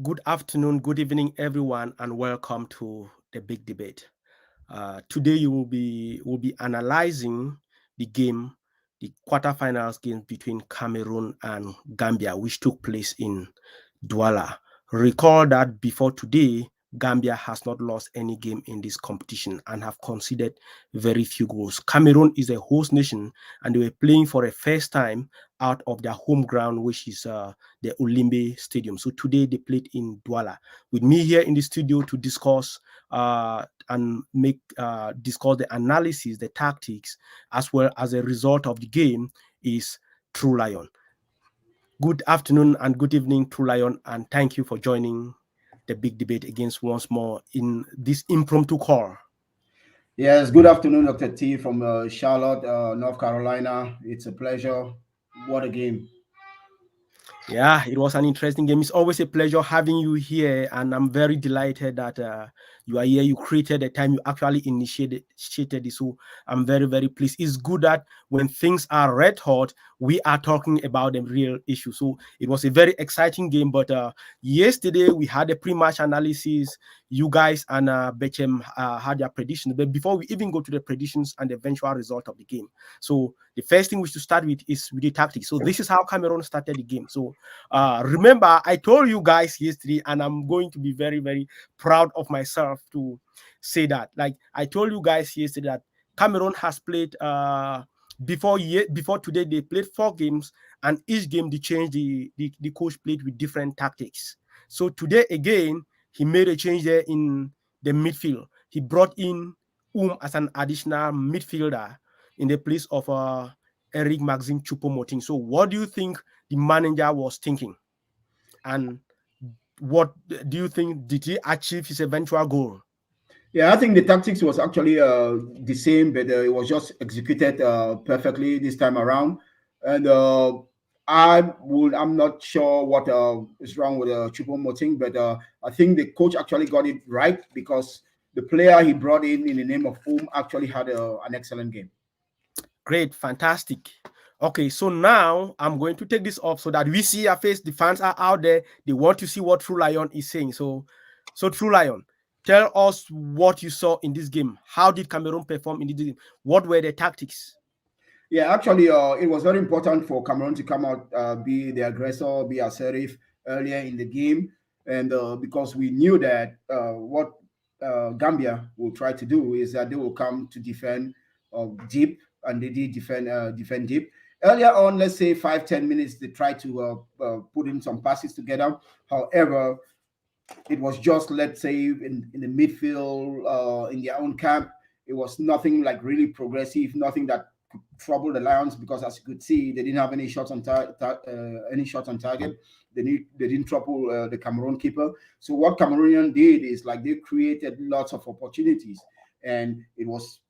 Good afternoon, good evening, everyone, and welcome to the big debate. Today, you will be analyzing the game, the quarterfinals game between Cameroon and Gambia, which took place in Douala. Recall that before today, Gambia has not lost any game in this competition and have conceded very few goals. Cameroon is a host nation and they were playing for the first time out of their home ground, which is the Olimbe Stadium. So today they played in Douala. With me here in the studio to discuss and make discuss the analysis, the tactics, as well as a result of the game is True Lion. Good afternoon and good evening, True Lion, and thank you for joining the big debate against once more in this impromptu call. Yes, good afternoon, Dr. T from Charlotte, North Carolina. It's a pleasure. What a game. Yeah, it was an interesting game. It's always a pleasure having you here, and I'm very delighted that you are here. You created the time, you actually initiated this. So I'm very, very pleased. It's good that when things are red hot, we are talking about the real issue. So it was a very exciting game. But yesterday we had a pre-match analysis. You guys and Bechem had their predictions. But before we even go to the predictions and the eventual result of the game, so the first thing we should start with is with the tactics. So this is how Cameroon started the game. So remember, I told you guys yesterday, and I'm going to be very, very proud of myself to say that. Like I told you guys yesterday that Cameroon has played before today. They played 4 games, and each game they changed the coach played with different tactics. So today again, he made a change there in the midfield. He brought in as an additional midfielder in the place of Eric Maxim Choupo-Moting. So what do you think the manager was thinking? And what do you think, did he achieve his eventual goal? Yeah, I think the tactics was actually the same, but it was just executed perfectly this time around. And I'm not sure what is wrong with Choupo-Moting, but I think the coach actually got it right because the player he brought in the name of actually had an excellent game. Great, fantastic. Okay, so now I'm going to take this off so that we see your face. The fans are out there. They want to see what True Lion is saying. So True Lion, tell us what you saw in this game. How did Cameroon perform in this game? What were the tactics? Yeah, actually, it was very important for Cameroon to come out, be the aggressor, be assertive earlier in the game, and because we knew that what Gambia will try to do is that they will come to defend deep, and they did defend deep. Earlier on, let's say 5-10 minutes, they tried to put in some passes together. However, it was just, let's say, in the midfield, in their own camp. It was nothing like really progressive, nothing that could trouble the Lions because, as you could see, they didn't have any shots on any shots on target. They didn't trouble the Cameroon keeper. So what Cameroonian did is like they created lots of opportunities, and it was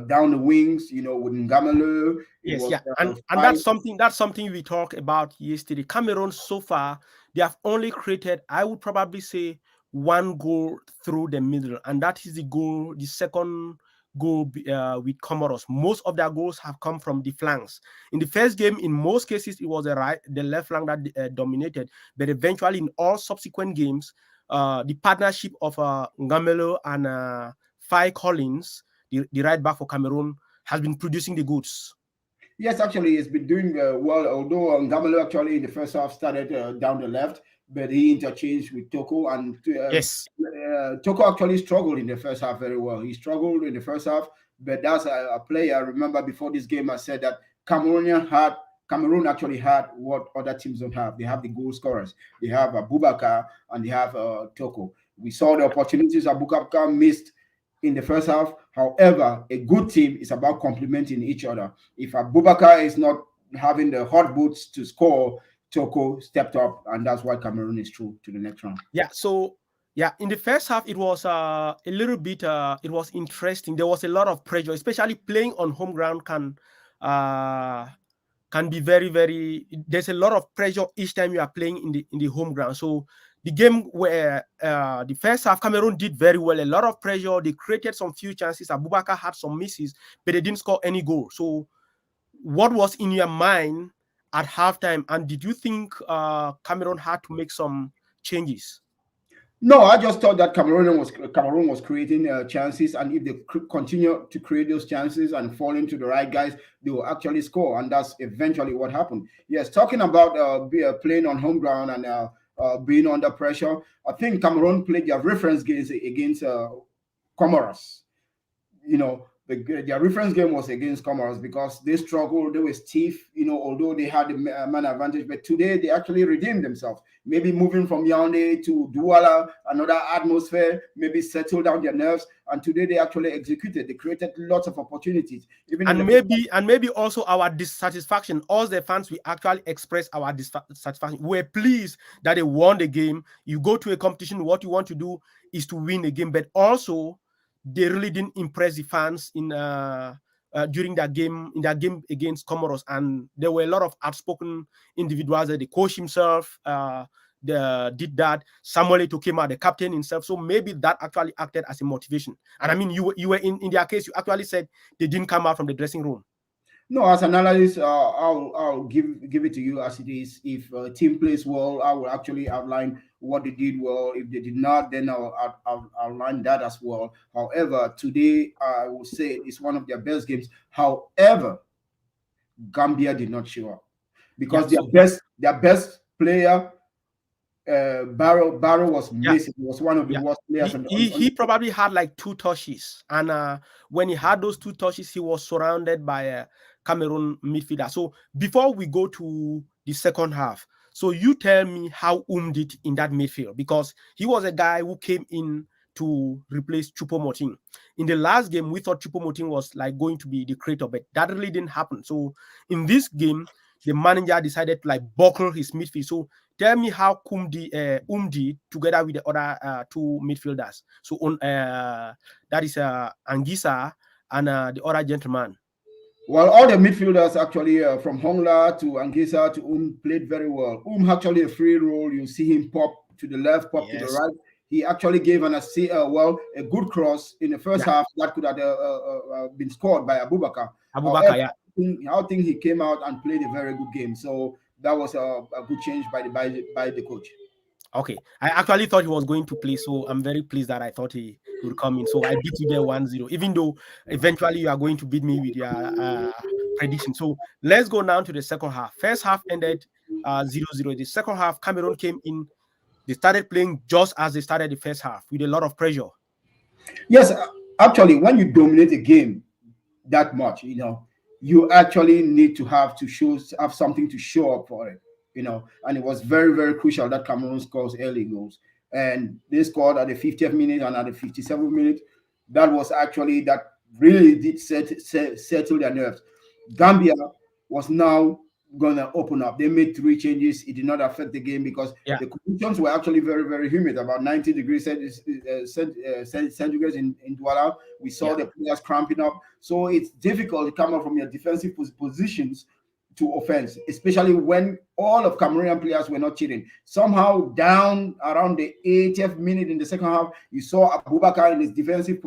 down the wings, with Ngamalo. It Yes, was yeah, and five. that's something we talked about yesterday. Cameroon so far they have only created, I would probably say, one goal through the middle, and that is the second goal with Comoros. Most of their goals have come from the flanks. In the first game, in most cases, it was the left flank that dominated, but eventually, in all subsequent games, the partnership of Ngamelo and Fai Collins, the right back for Cameroon, has been producing the goods. Yes, actually, he's been doing well. Although Ngamalo actually in the first half started down the left, but he interchanged with Toko, and Yes. Toko actually struggled in the first half very well. He struggled in the first half, but that's a player. Remember, before this game, I said that Cameroon actually had what other teams don't have. They have the goal scorers. They have Abubakar and they have Toko. We saw the opportunities Abubakar missed in the first half. However, a good team is about complementing each other. If Abubakar is not having the hot boots to score, Toko stepped up, and that's why Cameroon is through to the next round. Yeah. So yeah, in the first half, it was a little bit. It was interesting. There was a lot of pressure, especially playing on home ground uh, can be very, very. There's a lot of pressure each time you are playing in the home ground. So the game where the first half, Cameroon did very well. A lot of pressure. They created some few chances. Abubakar had some misses, but they didn't score any goal. So what was in your mind at halftime? And did you think Cameroon had to make some changes? No, I just thought that Cameroon was creating chances, and if they continue to create those chances and fall into the right guys, they will actually score, and that's eventually what happened. Yes, talking about playing on home ground and being under pressure, I think Cameroon played their reference games against Comoros. You know, their reference game was against Comoros because they struggled, they were stiff, although they had the man advantage. But today they actually redeemed themselves. Maybe moving from Yaoundé to Douala, another atmosphere, maybe settle down their nerves. And today they actually executed. They created lots of opportunities. Even in Maybe also our dissatisfaction. All the fans, we actually express our dissatisfaction. We're pleased that they won the game. You go to a competition, what you want to do is to win a game, but also they really didn't impress the fans during that game against Comoros, and there were a lot of outspoken individuals. The coach himself did that. Samuel Eto'o came out, the captain himself. So maybe that actually acted as a motivation. And I mean, you were in their case, you actually said they didn't come out from the dressing room. No, as an analyst, I'll give it to you as it is. If a team plays well, I will actually outline what they did well. If they did not, then I'll outline that as well. However, today I will say it's one of their best games. However, Gambia did not show up because their best player, Barrow was missing. He was one of the worst players. He probably had like 2 touches, and when he had those 2 touches, he was surrounded by a Cameroon midfielder. So before we go to the second half, so you tell me how did in that midfield, because he was a guy who came in to replace Choupo-Moting. In the last game, we thought Choupo-Moting was like going to be the creator, but that really didn't happen. So in this game, the manager decided to like buckle his midfield. So tell me how Umdi together with the other 2 midfielders. So on that is Angisa and the other gentleman. Well, all the midfielders actually from Hongla to Angisa to played very well. Actually a free roll. You see him pop to the left, pop to the right. He actually gave a good cross in the first half that could have been scored by Abubakar. However, I think he came out and played a very good game. So that was a good change by the coach. Okay, I actually thought he was going to play, so I'm very pleased that I thought he would come in. So I beat you there 1-0, even though eventually you are going to beat me with your prediction. So let's go now to the second half. First half ended 0-0. The second half, Cameroon came in. They started playing just as they started the first half with a lot of pressure. Yes, actually, when you dominate a game that much, you actually need to have something to show up for it. And it was very, very crucial that Cameroon scores early goals. And they scored at the 50th minute and at the 57th minute. That really did settle their nerves. Gambia was now going to open up. They made 3 changes. It did not affect the game because the conditions were actually very, very humid, about 90 degrees centigrade in Douala. We saw the players cramping up. So it's difficult to come up from your defensive positions to offense, especially when all of Cameroonian players were not cheating. Somehow down around the 80th minute in the second half, you saw Abubakar in his defensive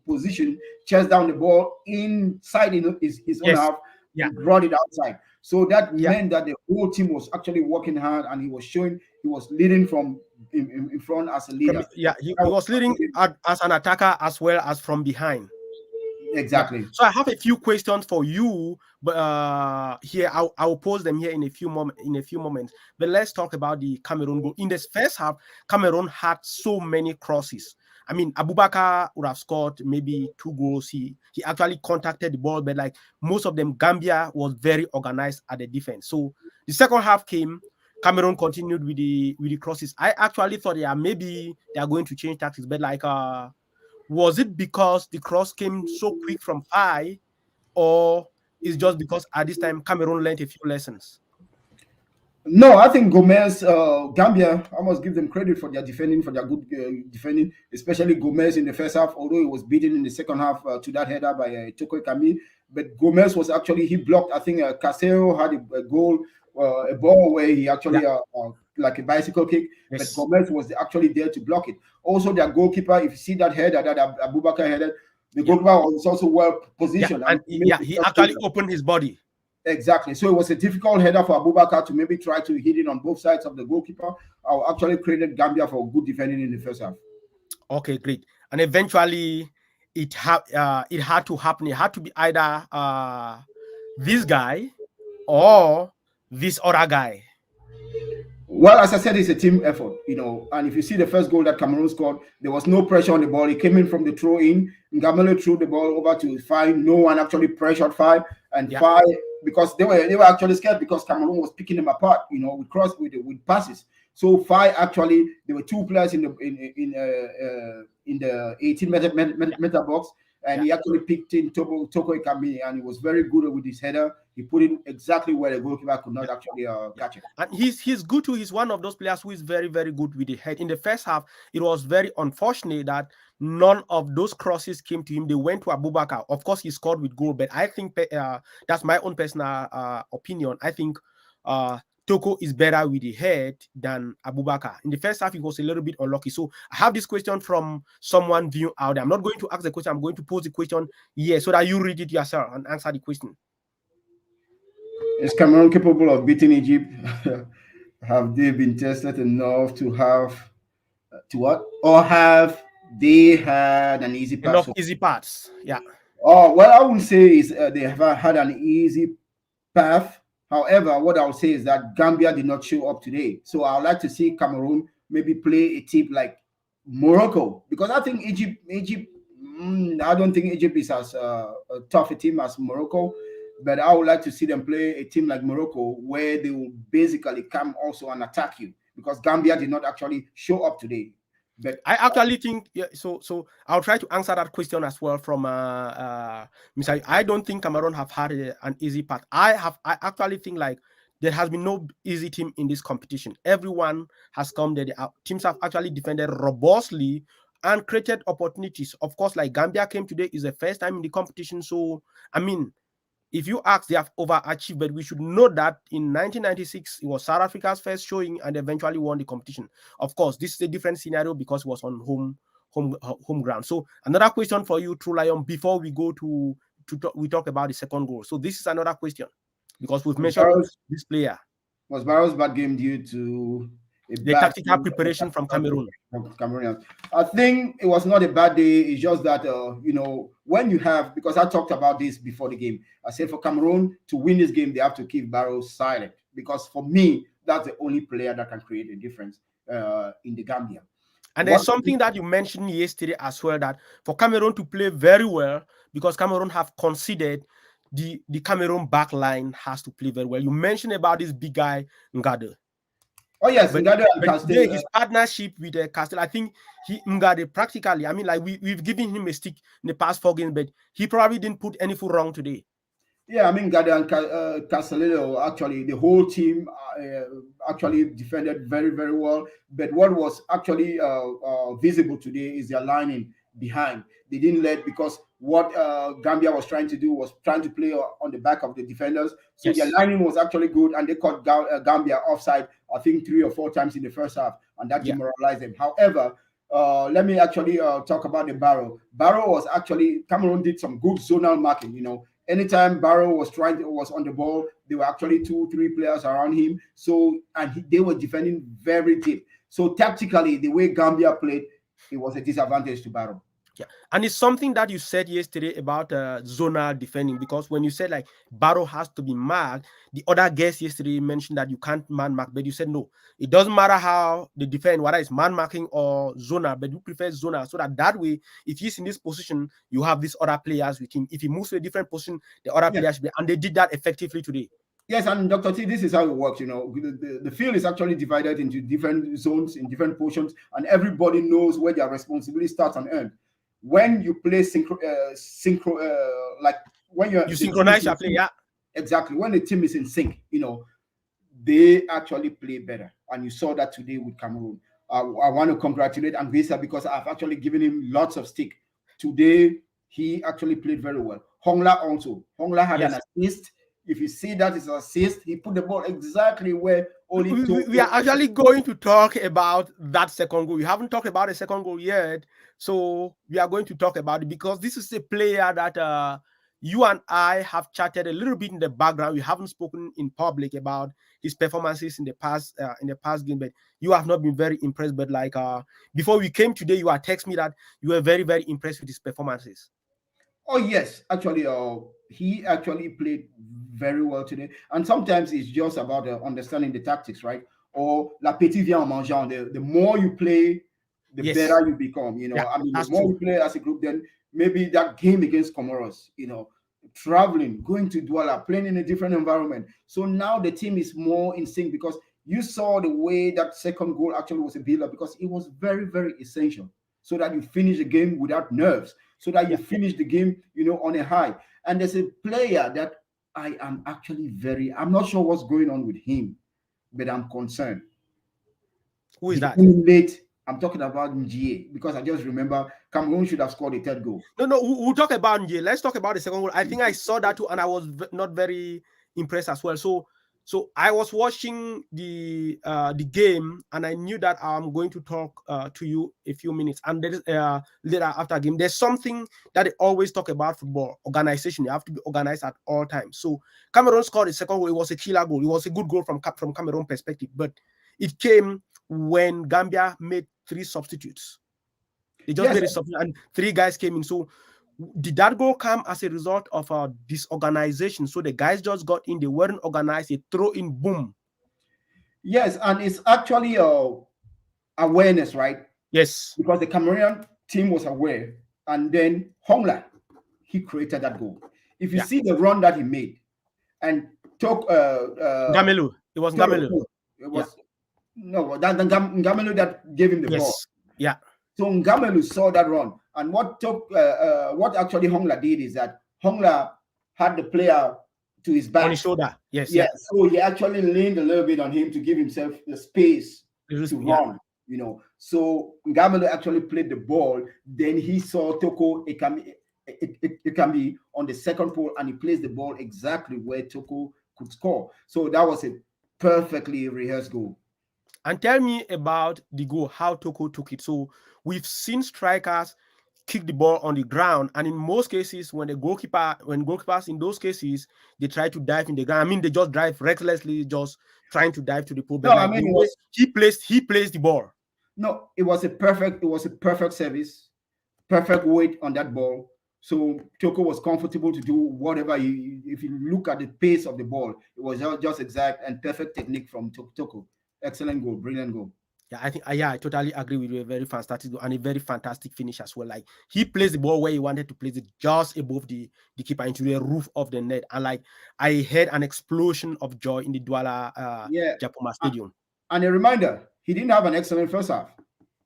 position, chest down the ball inside his own half, and brought it outside. So that meant that the whole team was actually working hard, and he was leading from in front as a leader. He was leading as an attacker as well as from behind. Exactly. So I have a few questions for you, but here I'll pose them here in a few moments. But let's talk about the Cameroon goal. In this first half, Cameroon had so many crosses. I mean, Abubakar would have scored maybe 2 goals. He actually contacted the ball, but like most of them, Gambia was very organized at the defense. So the second half came, Cameroon continued with the crosses. I actually thought maybe they are going to change tactics, but like was it because the cross came so quick from high, or is just because at this time Cameroon learned a few lessons? No, I think Gomez, Gambia, I must give them credit for their defending, for their good defending, especially Gomez in the first half, although he was beaten in the second half to that header by Toko Kami. But Gomez was actually, he blocked, I think Casero had a goal, a ball where he actually, like a bicycle kick, but Gomez was actually there to block it. Also, their goalkeeper, if you see that header that Abubakar headed, the goalkeeper was also well positioned. He actually opened his body. Exactly. So it was a difficult header for Abubakar to maybe try to hit it on both sides of the goalkeeper. I actually created Gambia for good defending in the first half. Okay, great. And eventually, it had to happen. It had to be either this guy or this other guy. Well, as I said, it's a team effort, you know. And if you see the first goal that Cameroon scored, there was no pressure on the ball. It came in from the throw in. Ngamale threw the ball over to Fai. No one actually pressured Fai, and Yeah. Fai, because they were actually scared because Cameroon was picking them apart, you know, with passes. So Fai actually, there were two players in the 18 meter box, and Yeah. he actually picked in Toko Ikambi, and he was very good with his header. He put it exactly where the goalkeeper could not Yeah. actually Yeah. catch it. And he's good too. He's one of those players who is very, very good with the head. In the first half, it was very unfortunate that none of those crosses came to him. They went to Abubakar. Of course, he scored with goal, but I think that's my own personal opinion. I think Toko is better with the head than Abubakar. In the first half, he was a little bit unlucky. So I have this question from someone viewing out there. I'm not going to ask the question. I'm going to pose the question here so that you read it yourself and answer the question. Is Cameroon capable of beating Egypt? Have they been tested enough to have to what? Or have they had an easy pass? Enough easy parts. Yeah. Oh, well, I wouldn't say is they have had an easy path. However, what I'll say is that Gambia did not show up today. So I'd like to see Cameroon maybe play a team like Morocco, because I think I don't think Egypt is as a tough a team as Morocco. But I would like to see them play a team like Morocco where they will basically come also and attack you, because Gambia did not actually show up today. But I actually think yeah, so I'll try to answer that question as well from Mr. I don't think Cameroon have had an easy path. I actually think like there has been no easy team in this competition. Everyone has come there. Teams have actually defended robustly and created opportunities. Of course, like Gambia came today is the first time in the competition. So I mean, if you ask, they have overachieved, but we should know that in 1996, it was South Africa's first showing and eventually won the competition. Of course, this is a different scenario because it was on home ground. So another question for you, True Lion, before we go we talk about the second goal. So this is another question because we've was mentioned Barrow's, this player, was Barrow's bad game due to a the bad tactical preparation from Cameroon. Cameroonians? I think it was not a bad day. It's just that when you have, because I talked about this before the game. I said for Cameroon to win this game, they have to keep Barrow silent, because for me that's the only player that can create a difference in the Gambia. And there's One, something that you mentioned yesterday as well, that for Cameroon to play very well, because Cameroon have considered the Cameroon back line has to play very well. You mentioned about this big guy Ngade. oh yes, But, Ngado and but today Castel. his partnership with Castle, I think Ngade practically, I mean, like we've given him a stick in the past 4 games, but he probably didn't put any foot wrong today. Yeah, I mean, Gada and Castellino, actually, the whole team actually defended very, very well. But what was actually visible today is their lining behind. They didn't let, because what Gambia was trying to do was trying to play on the back of the defenders. So their Yes. lining was actually good, and they caught Gambia offside, I think, 3 or 4 times in the first half, and that Yeah. demoralized them. However, let me actually talk about the Barrow. Barrow was actually, Cameroon did some good zonal marking, anytime Barrow was on the ball, there were actually 2-3 players around him. So they were defending very deep. So tactically, the way Gambia played, it was a disadvantage to Barrow. Yeah, and it's something that you said yesterday about zonal defending, because when you said like Barrow has to be marked, the other guest yesterday mentioned that you can't man mark, but you said no, it doesn't matter how they defend, whether it's man marking or zonal, but you prefer zonal, so that way, if he's in this position, you have these other players with him. If he moves to a different position, the other Yeah. players should be, and they did that effectively today. Yes, and Dr. T, this is how it works. The field is actually divided into different zones in different portions, and everybody knows where their responsibility starts and ends. When you play like when You synchronize your play, yeah. exactly, when the team is in sync, they actually play better, and you saw that today with Cameroon. I want to congratulate Anguissa, because I've actually given him lots of stick today. He actually played very well. Hongla had Yes. an assist. If you see that it's an assist, he put the ball exactly where only We are actually going to talk about that second goal. We haven't talked about the second goal yet, so we are going to talk about it, because this is a player that you and I have chatted a little bit in the background. We haven't spoken in public about his performances in the past game, but you have not been very impressed. But like before we came today, you had text me that you were very, very impressed with his performances. Oh yes, actually, he actually played very well today. And sometimes it's just about understanding the tactics, right? Or la petite vient en mangeant. The more you play, the Yes, better you become. yeah, I mean, the that's more true. you play as a group, then maybe that game against Comoros, traveling, going to Douala, playing in a different environment. So now the team is more in sync because you saw the way that second goal actually was a build-up because it was very, very essential so that you finish the game without nerves so that you Yeah, finish the game, on a high. And there's a player that I am actually I'm not sure what's going on with him, but I'm concerned. who is The that? late, I'm talking about Njie because I just remember Cameroon should have scored a third goal. No, no, we'll talk about Nje. Let's talk about the second goal. I think I saw that too, and I was not very impressed as well. So I was watching the game, and I knew that I'm going to talk to you a few minutes. And there is, later after game, there's something that they always talk about football organization. You have to be organized at all times. So Cameroon scored the second goal. It was a killer goal. It was a good goal from Cameroon perspective, but it came when Gambia made 3 substitutes. They just Yes, made a substitute, and 3 guys came in. So did that goal come as a result of disorganization? So the guys just got in, they weren't organized, they throw in, boom. yes, and it's actually awareness, right? Yes. Because the Cameroonian team was aware, and then Hongla, he created that goal. If you Yeah. see the run that he made, and took Gamelu. It was Toro, Gamelu. it Yeah. was no that Ngamelu that gave him the ball. Yes. Yeah. So Ngamelu saw that run, and what actually Hongla did is that Hongla had the player to his On his back. shoulder. Yes. Yeah, Yeah. so he actually leaned a little bit on him to give himself the space to Yeah. run. So Ngamelu actually played the ball. Then he saw Toko Ekambi on the second pole, and he placed the ball exactly where Toko could score. So that was a perfectly rehearsed goal. And tell me about the goal, how Toko took it. So we've seen strikers kick the ball on the ground, and in most cases, when goalkeepers in those cases, they try to dive in the ground. I mean, they just drive recklessly, just trying to dive to the pole. No, But I like mean the it way was he placed the ball. no, it was a perfect service, perfect weight on that ball. So Toko was comfortable to do whatever. If you look at the pace of the ball, it was just exact and perfect technique from Toko. Excellent goal, brilliant goal. Yeah, I totally agree with you. A very fantastic goal and a very fantastic finish as well. Like he placed the ball where he wanted to place it, just above the keeper into the roof of the net. And like I heard an explosion of joy in the Douala Yeah, Japoma a- Stadium. and a reminder, he didn't have an excellent first half.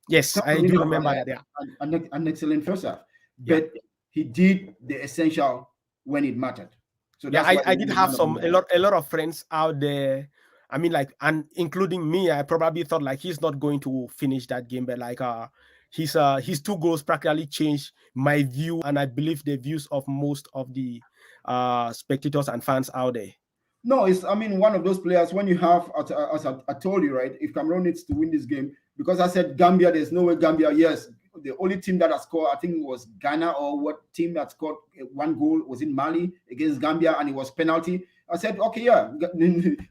Yes, I Didn't do have remember that. Yeah, an excellent first half, yeah, but he did the essential when it mattered. So yeah. that's I, why he I won did the have man of the some match. a lot of friends out there. I mean, like, and including me, I probably thought like he's not going to finish that game, but like his 2 goals practically changed my view, and I believe the views of most of the spectators and fans out there. No, it's I mean one of those players when you have as I told you right. If Cameroon needs to win this game, because I said Gambia, there's no way Gambia. Yes, the only team that has scored, I think, was Ghana or what team that scored 1 goal was in Mali against Gambia, and it was penalty. I said, okay, yeah,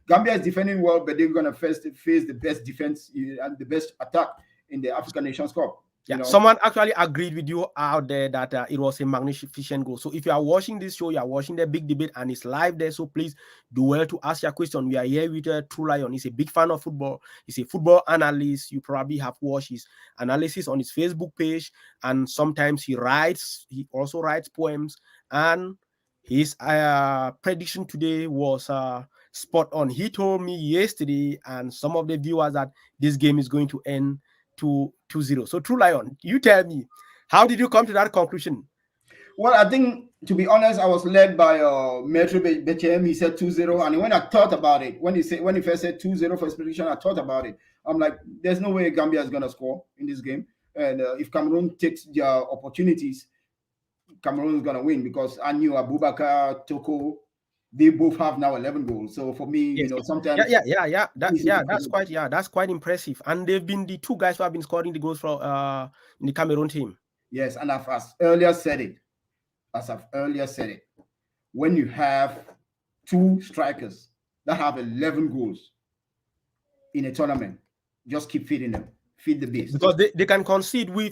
Gambia is defending well, but they're gonna first face the best defense and the best attack in the African Nations Cup. Yeah, someone actually agreed with you out there that it was a magnificent goal. So if you are watching this show, you are watching the big debate and it's live there. So please do well to ask your question. We are here with True Lion. He's a big fan of football. He's a football analyst. You probably have watched his analysis on his Facebook page. And sometimes he also writes poems. And his prediction today was spot on. He told me yesterday and some of the viewers that this game is going to end 2-0. So True Lion, you tell me, how did you come to that conclusion? Well, I think to be honest, I was led by Metro Bechem. He said 2-0. And when I thought about it, when he first said 2-0 for his prediction, I thought about it. I'm like, there's no way Gambia is gonna score in this game. And if Cameroon takes their opportunities, Cameroon is gonna win because I knew Abubakar, Toko, they both have now 11 goals. So for me, Yes. sometimes That's quite impressive. And they've been the 2 guys who have been scoring the goals for in the Cameroon team. yes, and as I've earlier said it, when you have two strikers that have 11 goals in a tournament. Just keep feeding them, feed the beast. because they can concede. We've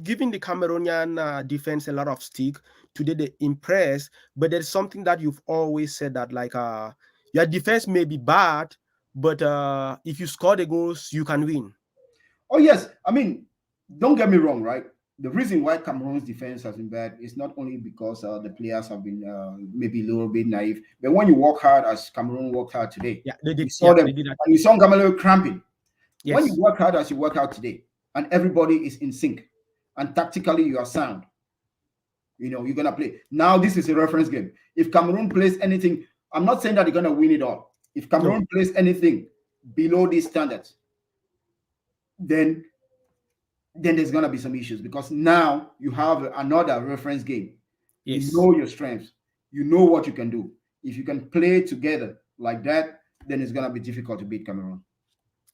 given the Cameroonian defense a lot of stick today. They impress, but there's something that you've always said that like your defense may be bad, but if you score the goals, you can win. Oh yes, I mean, don't get me wrong, right? The reason why Cameroon's defense has been bad is not only because the players have been maybe a little bit naive, but when you work hard as Cameroon worked hard today, Yeah, they you did. saw Yeah, them they did that and you today. saw Gamalo cramping. When you Yes, work hard as you work out today, and everybody is in sync, and tactically you are sound, you're gonna play. Now this is a reference game. If Cameroon plays anything, I'm not saying that they're gonna win it all. If no, Cameroon plays anything below these standards, then there's gonna be some issues because now you have another reference game. You yes. know your strengths, you know what you can do. If you can play together like that, then it's gonna be difficult to beat Cameroon.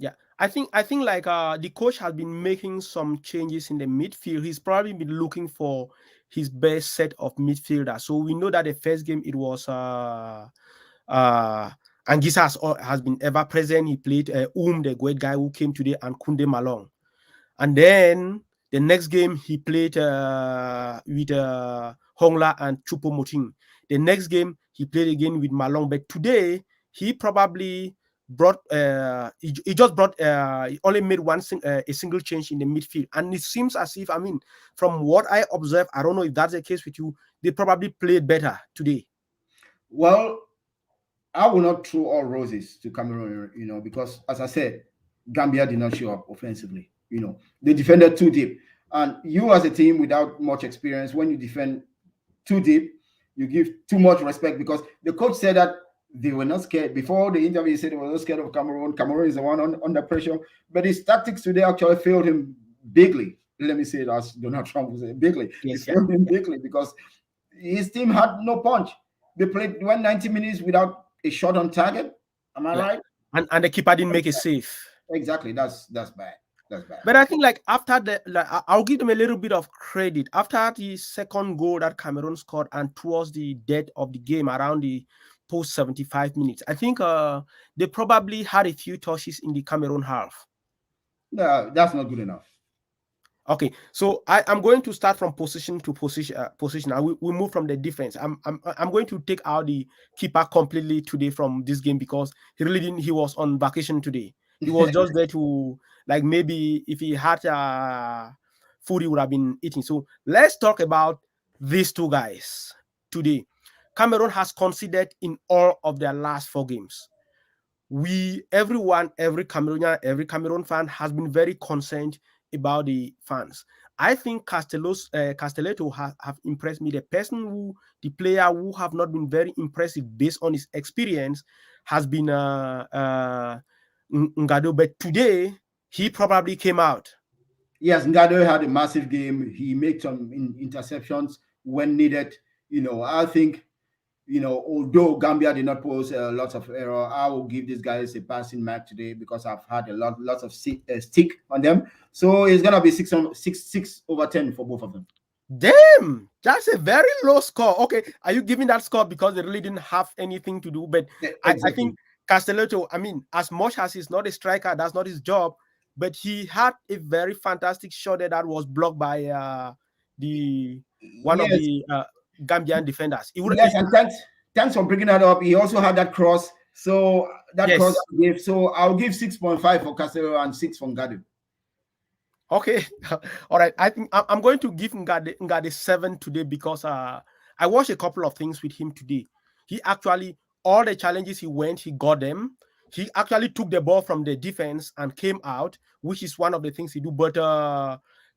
Yeah, I think like the coach has been making some changes in the midfield. He's probably been looking for his best set of midfielders. So we know that the first game it was uh Angisa has been ever present. He played the great guy who came today, and Kunde Malong. And then the next game he played with Hongla and Chupo Moting. The next game he played again with Malong. But today he probably brought he just brought he only made a single change in the midfield. And it seems as if, I mean, from what I observe, I don't know if that's the case with you, they probably played better today. Well, I will not throw all roses to Cameroon, because as I said, Gambia did not show up offensively. They defended too deep. And you, as a team without much experience, when you defend too deep, you give too much respect because the coach said that they were not scared. Before the interview, he said they were not scared of Cameroon. Cameroon is the one under pressure. But his tactics today actually failed him bigly. Let me say it as Donald Trump would say, bigly. It Yes, yeah, failed him yeah, bigly because his team had no punch. They played 190 minutes without a shot on target. Am I yeah. right? And the keeper didn't make a save. Exactly. That's bad. That's bad. But I think like after the like I'll give them a little bit of credit. After the second goal that Cameroon scored and towards the death of the game around the post 75 minutes, I think they probably had a few touches in the Cameroon half. No, that's not good enough. Okay, so I'm going to start from position to position. Position. We move from the defense. I'm going to take out the keeper completely today from this game because he really didn't. He was on vacation today. He was just there to, like, maybe if he had food, he would have been eating. So let's talk about these two guys today. Cameroon has conceded in all of their last four games. Every Cameroonian, every Cameroon fan has been very concerned about the fans. I think Castelletto have impressed me. The player who have not been very impressive based on his experience has been Ngado. But today he probably came out. Yes, Ngado had a massive game. He made some interceptions when needed. I think, although Gambia did not pose lots of error, I will give these guys a passing mark today because I've had lots of stick on them. So it's gonna be 6/10 for both of them. Damn, that's a very low score. Okay, are you giving that score because they really didn't have anything to do? But I think Exactly. Castelletto, I mean, as much as he's not a striker, that's not his job. But he had a very fantastic shot that was blocked by the one of Yes, the Gambian defenders. yes, and thanks for bringing that up. He also had that cross. So that cross Yes. I gave. So I'll give 6.5 for Casero and 6 from Ngado. Okay, all right. I think I'm going to give Ngade 7 today because I watched a couple of things with him today. He actually, all the challenges he got them. He actually took the ball from the defense and came out, which is one of the things he do. But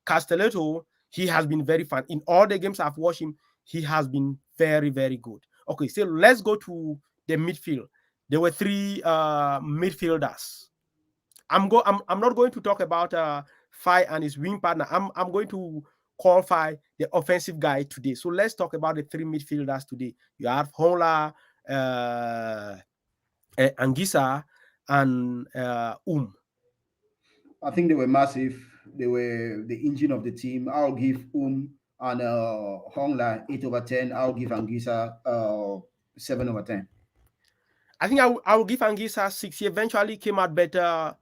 Castelletto, he has been very fun in all the games I've watched him. He has been very, very good. Okay, so let's go to the midfield. There were three midfielders. I'm not going to talk about Fi and his wing partner. I'm going to qualify the offensive guy today. So let's talk about the three midfielders today. You have Honla, Angisa, and I think they were massive. They were the engine of the team. I'll give and Hongla 8/10. I'll give Angisa 7/10. I think I will give Angisa 6. He eventually came out better.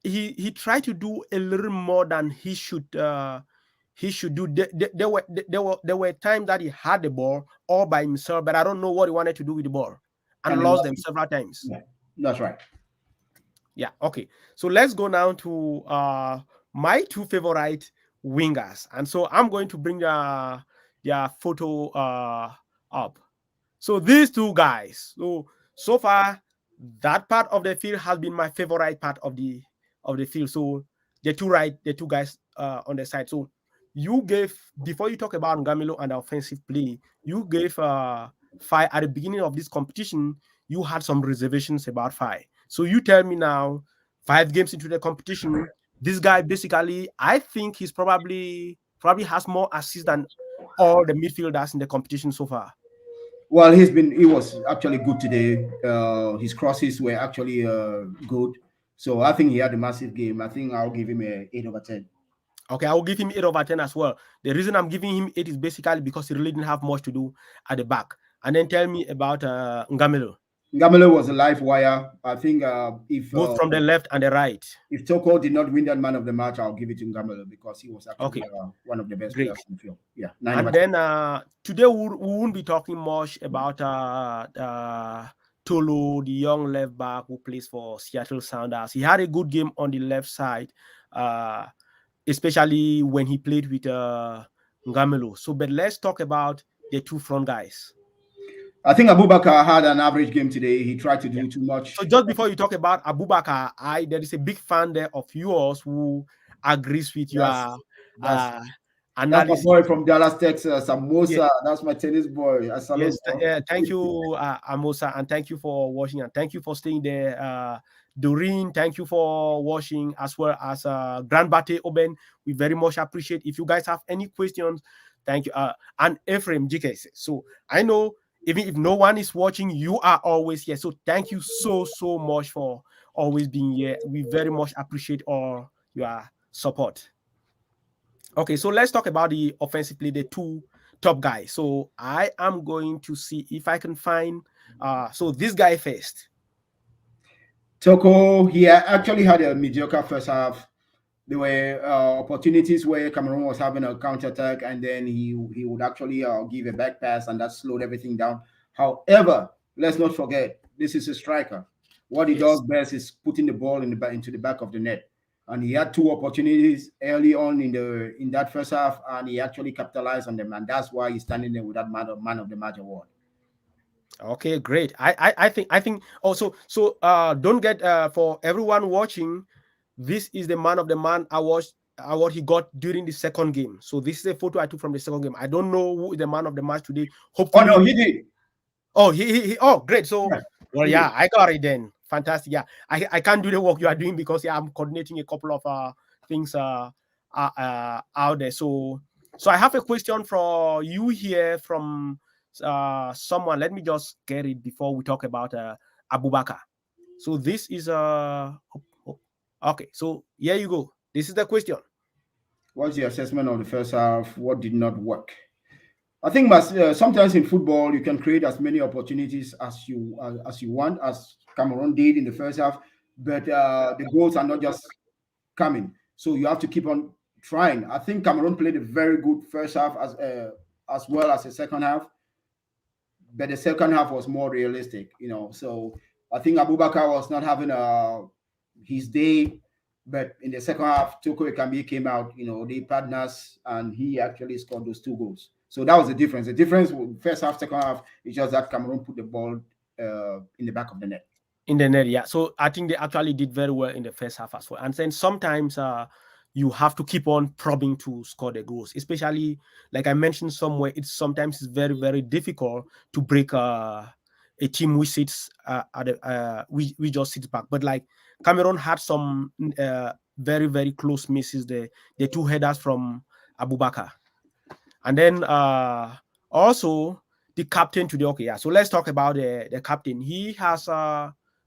He tried to do a little more than he should do. There were times that he had the ball all by himself, but I don't know what he wanted to do with the ball and And lost lost them it. several times. Yeah, that's right. Yeah, okay. So let's go now to my two favorite wingers. And so I'm going to bring their photo up. So these two guys. So far, that part of the field has been my favorite part of the field. So the two guys on the side. So you gave before you talk about Ngamilo and the offensive play, you gave Five at the beginning of this competition. You had some reservations about Five. So you tell me now, 5 games into the competition, this guy basically, I think he's probably has more assists than all the midfielders in the competition so far. Well, he was actually good today. His crosses were actually good. So I think he had a massive game. I think I'll give him a 8/10. Okay, I will give him 8/10 as well. The reason I'm giving him 8 is basically because he really didn't have much to do at the back. And then tell me about Ngamelo, Gamele was a live wire. I think both from the left and the right. if Toko did not win that man of the match, I'll give it to Gamele because he was actually Okay, one of the best great. players in the field. Yeah, 9 over And 10. then today we won't be talking much about Tolo, the young left back who plays for Seattle Sounders. He had a good game on the left side, uh, especially when he played with Ngamelo. So, but let's talk about the two front guys. I think Abubakar had an average game today. He tried to Yeah. do too So much. just before you talk about Abubakar, there is a big fan there of yours who agrees with your That's uh, that's my analysis. boy from Dallas, Texas, Yeah. Samosa. That's my tennis boy. I salute, Yes, bro. thank you, Amosa, and thank you for watching, and thank you for staying there. Doreen, thank you for watching, as well as Grand Bate Oben. We very much appreciate. If you guys have any questions, thank you. And Ephraim GK. So I know even if no one is watching, you are always here. So thank you so much for always being here. We very much appreciate all your support. Okay, so let's talk about the offensively, the two top guys. So I am going to see if I can find so this guy first. Toko, he actually had a mediocre first half. There were opportunities where Cameroon was having a counter attack, and then he would actually give a back pass, and that slowed everything down. However, let's not forget this is a striker. What he Yes. does best is putting the ball in the back into the back of the net, and he had two opportunities early on in that first half, and he actually capitalized on them, and that's why he's standing there with that man of the match award. Okay, great. I think also so don't get for everyone watching, this is the man of the man award he got during the second game. So this is a photo I took from the second game. I don't know who is the man of the match today. Oh no, Hopefully, he did. oh, he oh, great. So, Yeah, well, he yeah, did. I got it then. Fantastic. Yeah, I can't do the work you are doing because yeah, I'm coordinating a couple of things out there. So I have a question for you here from someone. Let me just get it before we talk about Abubakar. So this is okay. So here you go. This is the question. What's your assessment of the first half? What did not work? I think sometimes in football you can create as many opportunities as you want, as Cameroon did in the first half, but the goals are not just coming. So you have to keep on trying. I think Cameroon played a very good first half as well as the second half, but the second half was more realistic. So I think Abubakar was not having his day, but in the second half, Toko Ekambi came out. They partners, and he actually scored those two goals. So that was the difference. The difference with first half, second half is just that Cameroon put the ball in the back of the net. In the net, yeah. So I think they actually did very well in the first half as well. And then sometimes you have to keep on probing to score the goals, especially like I mentioned somewhere. It's very difficult to break a team which sits at the we just sits back. But like Cameroon had some very close misses. The two headers from Abubakar. And then also the captain today. Okay, yeah. So let's talk about the captain. He has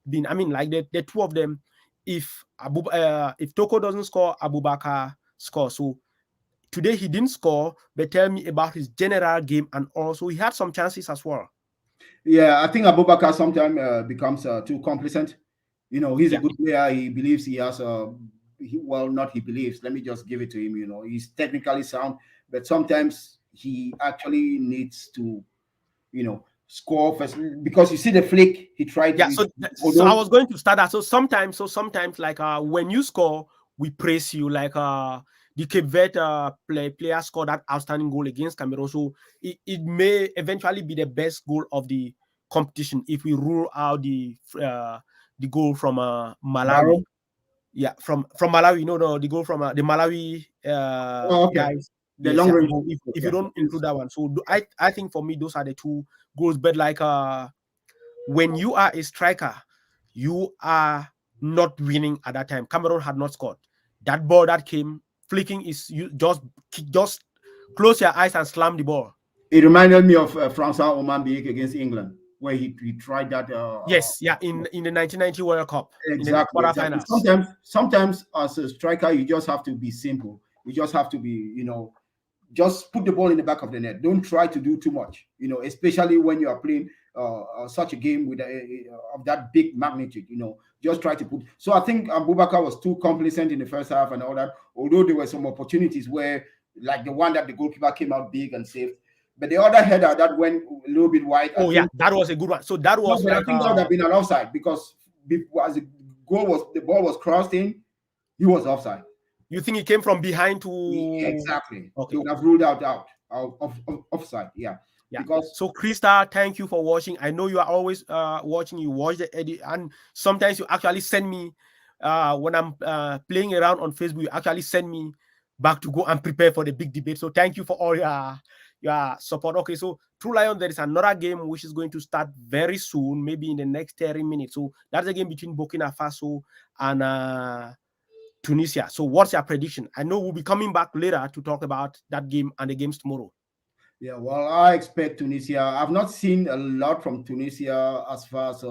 been, I mean, like the two of them. If Toko doesn't score, Abubakar scores. So today he didn't score, but tell me about his general game, and also he had some chances as well. Yeah, I think Abubakar sometimes becomes too complacent. He's a Yeah, good player. He believes he has well, not he believes. Let me just give it to him. He's technically sound, but sometimes he actually needs to, score first because you see the flick he tried. yeah. So I Although was going to start that. So sometimes, like when you score, we praise you. Like the Cape Verde player scored that outstanding goal against Cameroon. So it may eventually be the best goal of the competition if we rule out the goal from Malawi. Barrow. Yeah, from Malawi. No, no, the goal from the Malawi Oh, okay. guys. The Yes, long yeah. range. So if you Yeah. don't include that one, so I think for me those are the two goals. But like when you are a striker, you are not winning at that time. Cameroon had not scored. That ball that came flicking is you just close your eyes and slam the ball. It reminded me of Francois Oman against England, where he tried that. Yes, yeah, in the 1990 World Cup in the Exactly, exactly. quarterfinals. Sometimes as a striker, you just have to be simple. You just have to be, just put the ball in the back of the net. Don't try to do too much, especially when you are playing such a game with of that big magnitude. Just try to put. So I think Abubakar was too complacent in the first half and all that. Although there were some opportunities where, like the one that the goalkeeper came out big and saved, but the other header that went a little bit wide, I Oh yeah, think. that was a good one. So that No, was but I like think that would have been an offside because as the ball was crossed in, he was offside. you think he came from behind to Exactly. They okay. would have ruled out of offside. Yeah, Yeah. because So, Krista, thank you for watching. I know you are always watching. You watch the edit, and sometimes you actually send me when I'm playing around on Facebook. You actually send me back to go and prepare for the big debate. So, thank you for all your support. Okay, so True Lion, there is another game which is going to start very soon, maybe in the next 30 minutes. So, that's a game between Burkina Faso and Tunisia. So, what's your prediction? I know we'll be coming back later to talk about that game and the games tomorrow. yeah, well, I expect Tunisia. I've not seen a lot from Tunisia as far as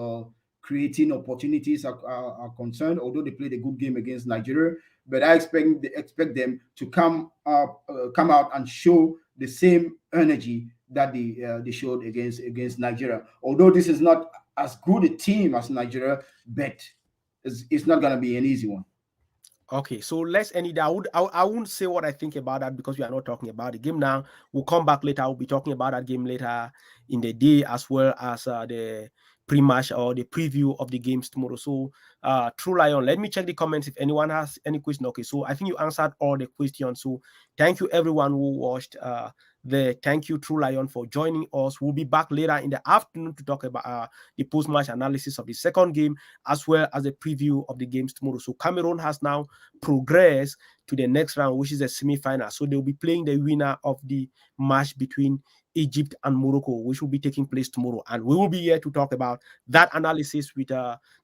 creating opportunities are concerned. Although they played a good game against Nigeria, but I expect them to come out and show the same energy that they showed against Nigeria. Although this is not as good a team as Nigeria, but it's not going to be an easy one. Okay, so let's end it. I won't say what I think about that because we are not talking about the game now. We'll come back later. We'll be talking about that game later in the day as well as the pre-match or the preview of the games tomorrow. So, True Lion, let me check the comments if anyone has any question. Okay, so I think you answered all the questions. So, thank you everyone who watched. Thank you, True Lion, for joining us. We'll be back later in the afternoon to talk about the post-match analysis of the second game as well as a preview of the games tomorrow. So, Cameroon has now progress to the next round, which is a semi-final. So they'll be playing the winner of the match between Egypt and Morocco, which will be taking place tomorrow. And we will be here to talk about that analysis with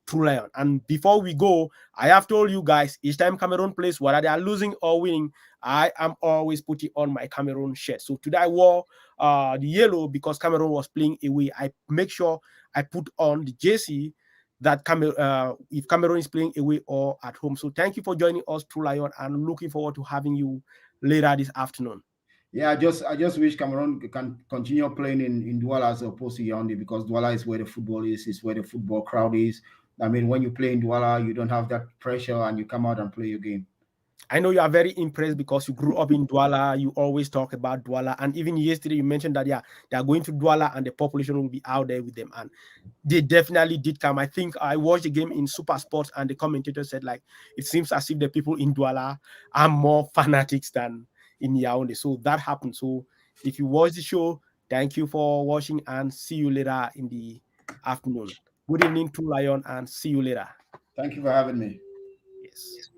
True Lion. And before we go, I have told you guys, each time Cameroon plays, whether they are losing or winning, I am always putting on my Cameroon shirt. So today I wore the yellow because Cameroon was playing away. I make sure I put on the jersey that if Cameroon is playing away or at home. So thank you for joining us, True Lion, and looking forward to having you later this afternoon. Yeah, I just wish Cameroon can continue playing in Douala as opposed to Yaoundé because Douala is where the football is where the football crowd is. I mean, when you play in Douala, you don't have that pressure and you come out and play your game. I know you are very impressed because you grew up in Douala. You always talk about Douala. And even yesterday, you mentioned that, yeah, they are going to Douala and the population will be out there with them. And they definitely did come. I think I watched the game in Super Sports and the commentator said, like, it seems as if the people in Douala are more fanatics than in Yaoundé. So that happened. So if you watch the show, thank you for watching and see you later in the afternoon. Good evening to Lion and see you later. Thank you for having me. Yes.